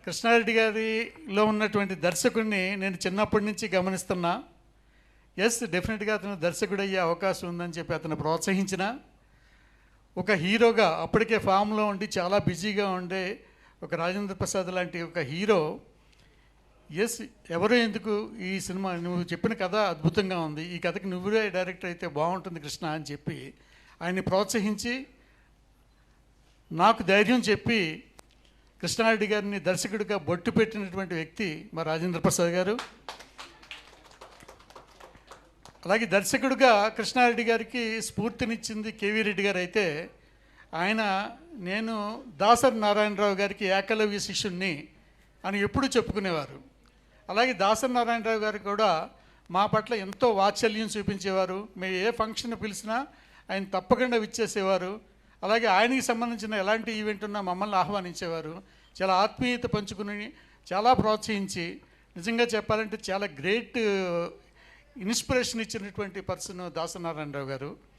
కృష్ణారెడ్డి గారిలో ఉన్నటువంటి దర్శకుడిని నేను చిన్నప్పటి నుంచి గమనిస్తున్నా. ఎస్, డెఫినెట్గా అతను దర్శకుడు అయ్యే అవకాశం ఉందని చెప్పి అతను ప్రోత్సహించిన ఒక హీరోగా అప్పటికే ఫామ్లో ఉండి చాలా బిజీగా ఉండే ఒక రాజేంద్ర ప్రసాద్ లాంటి ఒక హీరో, ఎస్ ఎవరో ఎందుకు ఈ సినిమా నువ్వు చెప్పిన కథ అద్భుతంగా ఉంది, ఈ కథకి నువ్వే డైరెక్టర్ అయితే బాగుంటుంది కృష్ణ అని చెప్పి ఆయన్ని ప్రోత్సహించి నాకు ధైర్యం చెప్పి కృష్ణారెడ్డి గారిని దర్శకుడిగా బొట్టు పెట్టినటువంటి వ్యక్తి మా రాజేంద్ర ప్రసాద్ గారు. అలాగే దర్శకుడిగా కృష్ణారెడ్డి గారికి స్ఫూర్తినిచ్చింది కేవీ రెడ్డి గారు అయితే, ఆయన నేను దాసరి నారాయణరావు గారికి ఏకలవ్య శిష్యుణ్ణి అని ఎప్పుడూ చెప్పుకునేవారు. అలాగే దాసరి నారాయణరావు గారు కూడా మా పట్ల ఎంతో వాత్సల్యం చూపించేవారు. మేము ఏ ఫంక్షన్ పిలిచినా ఆయన తప్పకుండా విచ్చేసేవారు. అలాగే ఆయనకి సంబంధించిన ఎలాంటి ఈవెంట్ ఉన్నా మమ్మల్ని ఆహ్వానించేవారు. చాలా ఆత్మీయత పంచుకుని చాలా ప్రోత్సహించి, నిజంగా చెప్పాలంటే చాలా గ్రేట్ ఇన్స్పిరేషన్ ఇచ్చినటువంటి పర్సన్ దాసరి నారాయణరావు గారు.